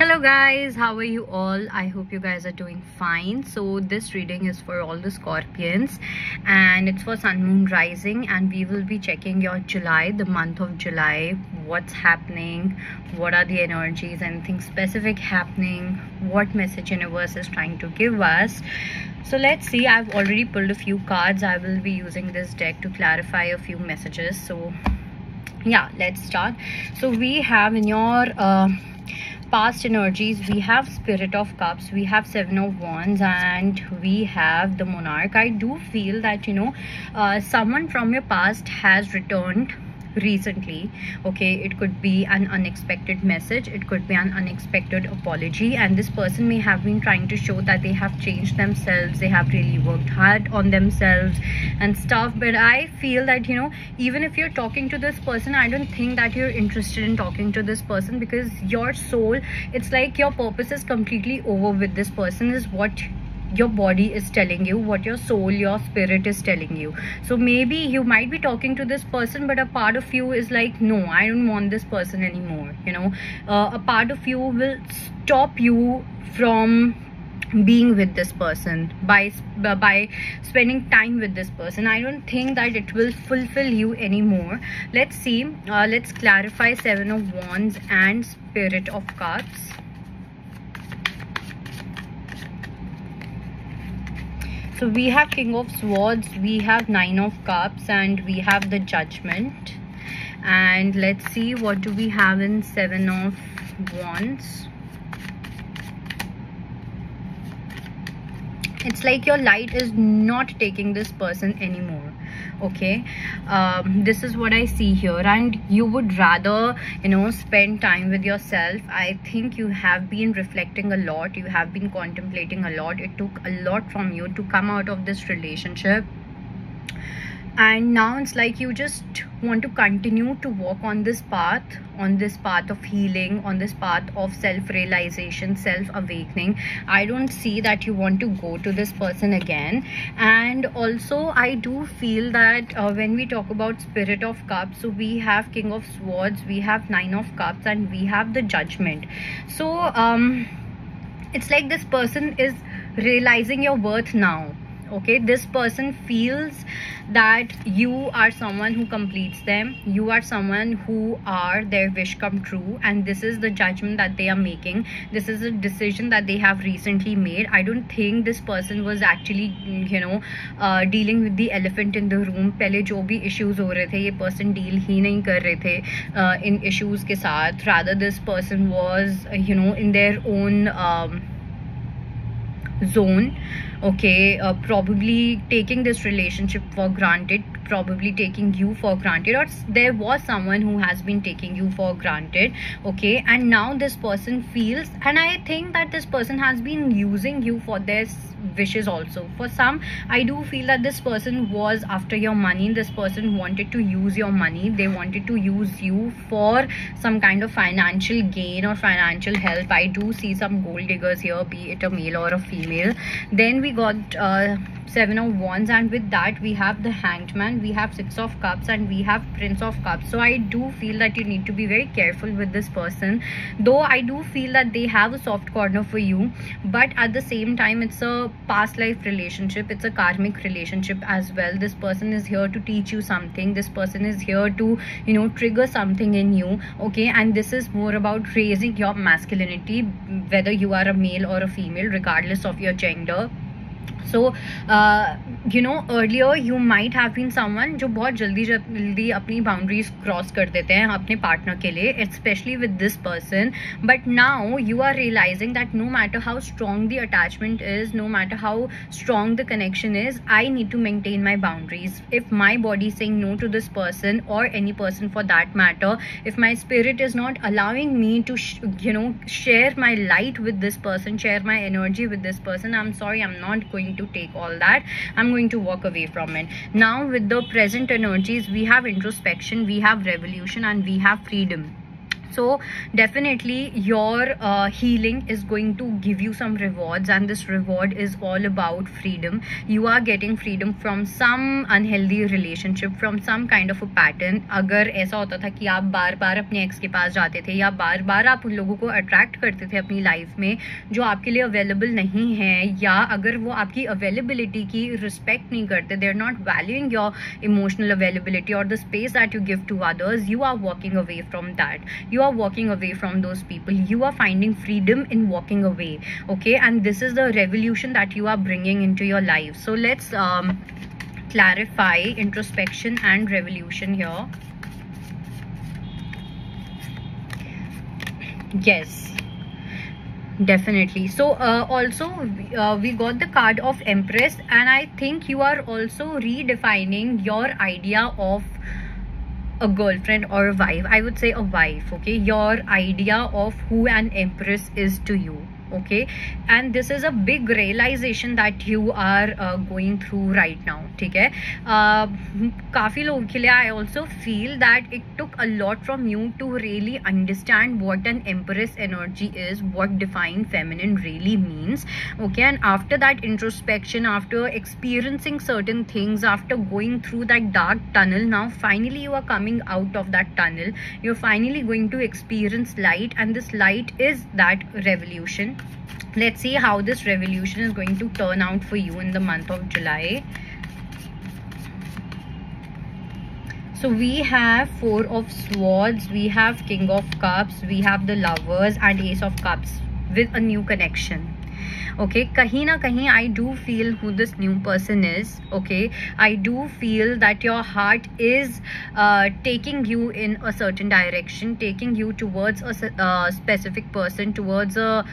Hello guys, how are you all? I hope you guys are doing fine. So this reading is for all the Scorpions and it's for Sun Moon Rising, and we will be checking your July, the month of July. What's happening? What are the energies? Anything specific happening? What message universe is trying to give us? So let's see. I've already pulled a few cards. I will be using this deck to clarify a few messages. So yeah, let's start. So we have in your past energies, we have Spirit of Cups, we have Seven of Wands, and we have the Monarch. I do feel that someone from your past has returned recently. Okay, it could be an unexpected message, it could be an unexpected apology, and this person may have been trying to show that they have changed themselves, they have really worked hard on themselves and stuff. But I feel that even if you're talking to this person, I don't think that you're interested in talking to this person, because your soul, it's like your purpose is completely over with this person, is what your body is telling you, what your soul, your spirit is telling you. So maybe you might be talking to this person, but a part of you is like, no, I don't want this person anymore. A part of you will stop you from being with this person by spending time with this person. I don't think that it will fulfill you anymore. Let's see. Let's clarify Seven of Wands and Spirit of Cups. So we have King of Swords, we have Nine of Cups, and we have the Judgment. And let's see, what do we have in Seven of Wands? It's like your light is not taking this person anymore. Okay, this is what I see here, and you would rather spend time with yourself. I think you have been reflecting a lot, you have been contemplating a lot. It took a lot from you to come out of this relationship, and now it's like you just want to continue to walk on this path of healing, on this path of self-realization, self-awakening. I don't see that you want to go to this person again. And also I do feel that when we talk about Spirit of Cups, so we have King of Swords, we have Nine of Cups, and we have the Judgment. So it's like this person is realizing your worth now. Okay, this person feels that you are someone who completes them, you are someone who are their wish come true, and this is the judgment that they are making. This is a decision that they have recently made. I don't think this person was actually dealing with the elephant in the room. पहले जो भी issues हो रहे थे, ये person deal ही नहीं कर रहे थे इन issues के साथ. Rather this person was in their own zone. Okay, probably taking this relationship for granted, probably taking you for granted, or there was someone who has been taking you for granted. Okay, and now this person feels, and I think that this person has been using you for their wishes also. For some, I do feel that this person was after your money. This person wanted to use your money, they wanted to use you for some kind of financial gain or financial help. I do see some gold diggers here, be it a male or a female. Then we got Seven of Wands, and with that we have the Hanged Man, we have Six of Cups, and we have Prince of Cups. So I do feel that you need to be very careful with this person, though I do feel that they have a soft corner for you, but at the same time it's a past life relationship, it's a karmic relationship as well. This person is here to teach you something, this person is here to trigger something in you. Okay, and this is more about raising your masculinity, whether you are a male or a female, regardless of your gender. So earlier you might have been someone जो बहुत जल्दी अपनी boundaries cross कर देते हैं अपने partner के लिए, especially with this person. But now you are realizing that no matter how strong the attachment is, no matter how strong the connection is, I need to maintain my boundaries. If my body is saying no to this person, or any person for that matter, if my spirit is not allowing me to share my light with this person, share my energy with this person, I'm sorry, I'm not going to take all that. I'm going to walk away from it. Now with the present energies, we have introspection, we have revolution, and we have freedom. So definitely your healing is going to give you some rewards, and this reward is all about freedom. You are getting freedom from some unhealthy relationship, from some kind of a pattern. अगर ऐसा होता था कि आप बार बार अपने x के पास जाते थे या बार बार आप उन लोगों को अट्रैक्ट करते थे अपनी लाइफ में जो आपके लिए अवेलेबल नहीं है, या अगर वो आपकी अवेलेबिलिटी की रिस्पेक्ट नहीं करते, they are not valuing your emotional availability और the space that you give to others, you are walking away from that. You are walking away from those people. You are finding freedom in walking away. Okay, and this is the revolution that you are bringing into your life. So let's clarify introspection and revolution here. Yes, definitely. So also we got the card of Empress, and I think you are also redefining your idea of a girlfriend or a wife. I would say a wife. Okay, your idea of who an empress is to you. Okay, and this is a big realization that you are going through right now. ठीक है, काफ़ी लोगों के लिए I also feel that it took a lot from you to really understand what an empress energy is, what divine feminine really means. Okay, and after that introspection, after experiencing certain things, after going through that dark tunnel, now finally you are coming out of that tunnel. You're finally going to experience light, and this light is that revolution. Let's see how this revolution is going to turn out for you in the month of July. So we have Four of Swords, we have King of Cups, we have the Lovers and Ace of Cups with a new connection. Okay, kahin na kahin I do feel who this new person is. Okay, I do feel that your heart is taking you in a certain direction, taking you towards a specific person, towards a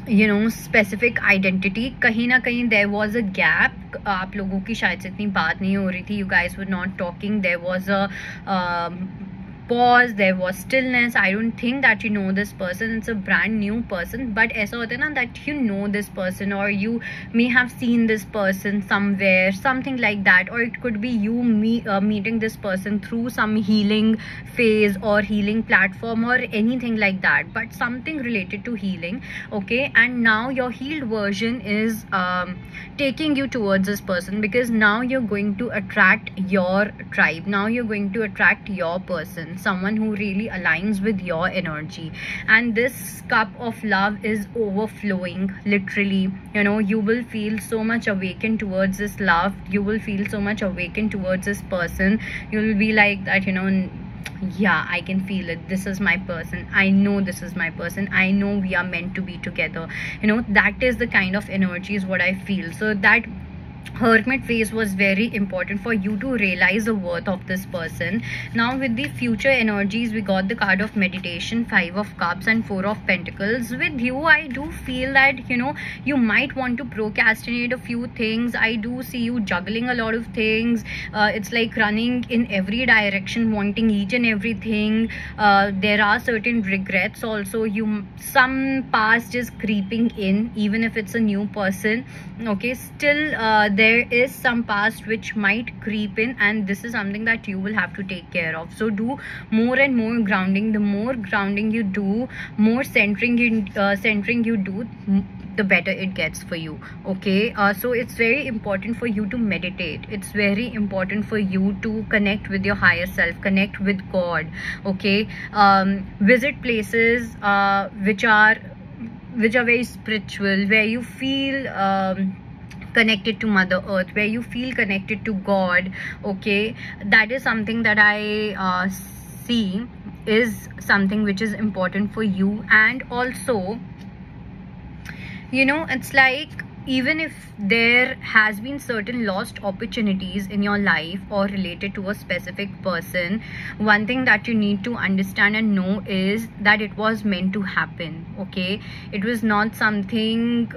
you know specific identity. kahin na kahin there was a gap. आप लोगों की शायद से इतनी बात नहीं हो रही थी. You guys were not talking. There was a pause, there was stillness. I don't think that you know this person, it's a brand new person, but ऐसा होता है ना that you know this person or you may have seen this person somewhere, something like that, or it could be you meeting this person through some healing phase or healing platform or anything like that, but something related to healing. Okay, and now your healed version is taking you towards this person, because now you're going to attract your tribe. Now you're going to attract your person, someone who really aligns with your energy, and this cup of love is overflowing. Literally, you know, you will feel so much awakened towards this love. You will feel so much awakened towards this person. You will be like that, you know, yeah, I can feel it. This is my person. I know this is my person. I know we are meant to be together. You know, that is the kind of energy is what I feel. So that Hermit phase was very important for you to realize the worth of this person. Now with the future energies, we got the card of meditation, Five of Cups and Four of Pentacles. With you, I do feel that, you know, you might want to procrastinate a few things. I do see you juggling a lot of things. It's like running in every direction, wanting each and everything. There are certain regrets also. Some past is creeping in, even if it's a new person. Okay, still there is some past which might creep in, and this is something that you will have to take care of. So do more and more grounding. The more grounding you do, more centering you do, the better it gets for you. Okay, so it's very important for you to meditate. It's very important for you to connect with your higher self, connect with God. Okay, visit places which are very spiritual, where you feel connected to Mother Earth, where you feel connected to God. Okay, that is something that I see is something which is important for you. And also, you know, it's like, even if there has been certain lost opportunities in your life or related to a specific person, one thing that you need to understand and know is that it was meant to happen. Okay, it was not something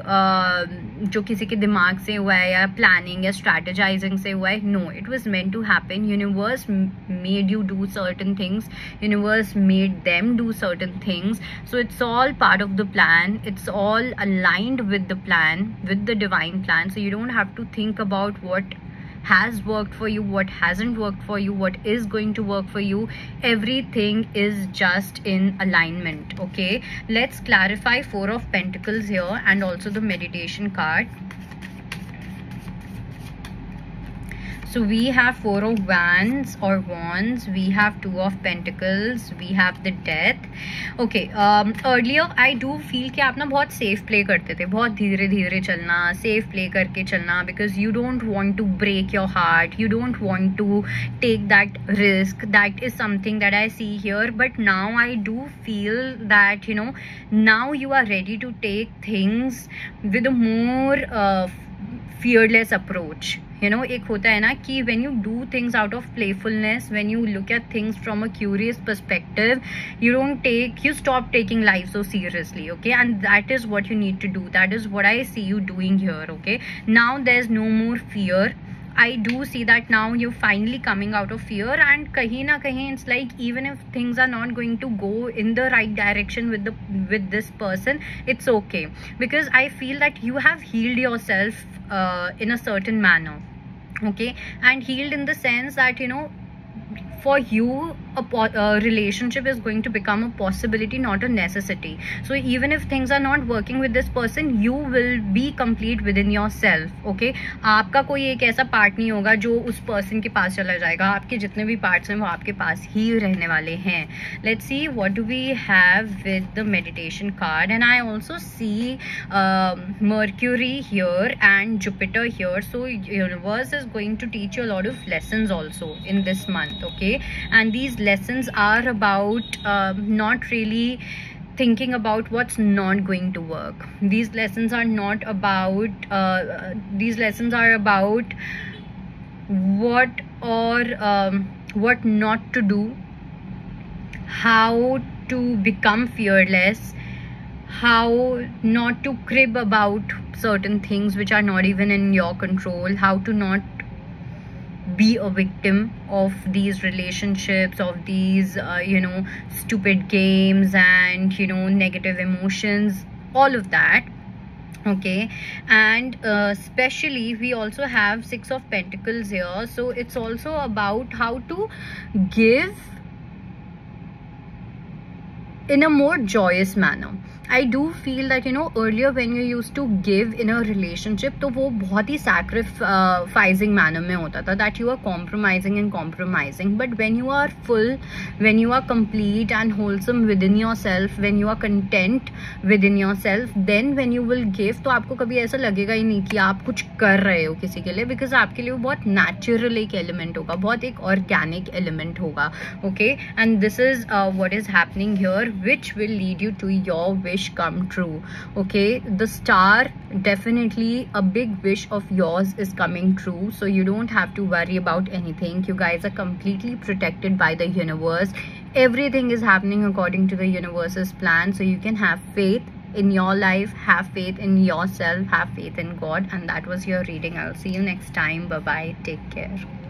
जो किसी के दिमाग से हुआ है या planning या strategizing से हुआ है. No, it was meant to happen. Universe made you do certain things. Universe made them do certain things. So it's all part of the plan. It's all aligned with the plan, with the divine plan. So you don't have to think about what has worked for you, what hasn't worked for you, what is going to work for you. Everything is just in alignment. Okay, let's clarify Four of Pentacles here and also the meditation card. So we have Four of Wands or Wands, we have Two of Pentacles, we have the Death. Okay, earlier I do feel कि आप ना बहुत safe play करते थे, बहुत धीरे धीरे चलना, safe play करके चलना, because you don't want to break your heart, you don't want to take that risk. That is something that I see here. But now I do feel that, you know, now you are ready to take things with a more fearless approach. You know, एक होता है ना कि when you do things out of playfulness, when you look at things from a curious perspective, you stop taking life so seriously. Okay, and that is what you need to do. That is what I see you doing here. Okay, now there's no more fear. I do see that now you're finally coming out of fear, and kahin na kahin it's like, even if things are not going to go in the right direction with this person, it's okay, because I feel that you have healed yourself in a certain manner. Okay, and healed in the sense that, you know, for you a relationship is going to become a possibility, not a necessity. So even if things are not working with this person, you will be complete within yourself. Okay, आपका कोई एक ऐसा part नहीं होगा जो उस person के पास चला जाएगा. आपके जितने भी पार्ट्स हैं वो आपके पास ही रहने वाले हैं. Let's see what do we have with the meditation card. And I also see Mercury here and Jupiter here. So universe is going to teach you a lot of lessons also in this month. Okay, and these lessons are about not really thinking about what's not going to work. These lessons are not about these lessons are about what not to do, how to become fearless, how not to crib about certain things which are not even in your control, how to not be a victim of these relationships, of these you know, stupid games and, you know, negative emotions, all of that. Okay, and especially we also have Six of Pentacles here. So it's also about how to give in a more joyous manner. I do feel that, you know, earlier when you used to give in a relationship, तो वो बहुत ही sacrificing manner में होता था, that you are compromising and compromising. But when you are full, when you are complete and wholesome within yourself, when you are content within yourself, then when you will give, तो आपको कभी ऐसा लगेगा ही नहीं कि आप कुछ कर रहे हो किसी के लिए, because आपके लिए वो बहुत natural एक element होगा, बहुत एक organic element होगा. Okay, and this is what is happening here, which will lead you to your wish come true. Okay, the star, definitely a big wish of yours is coming true, so you don't have to worry about anything. You guys are completely protected by the universe. Everything is happening according to the universe's plan, so you can have faith in your life, have faith in yourself, have faith in God. And that was your reading. I'll see you next time. Bye bye, take care.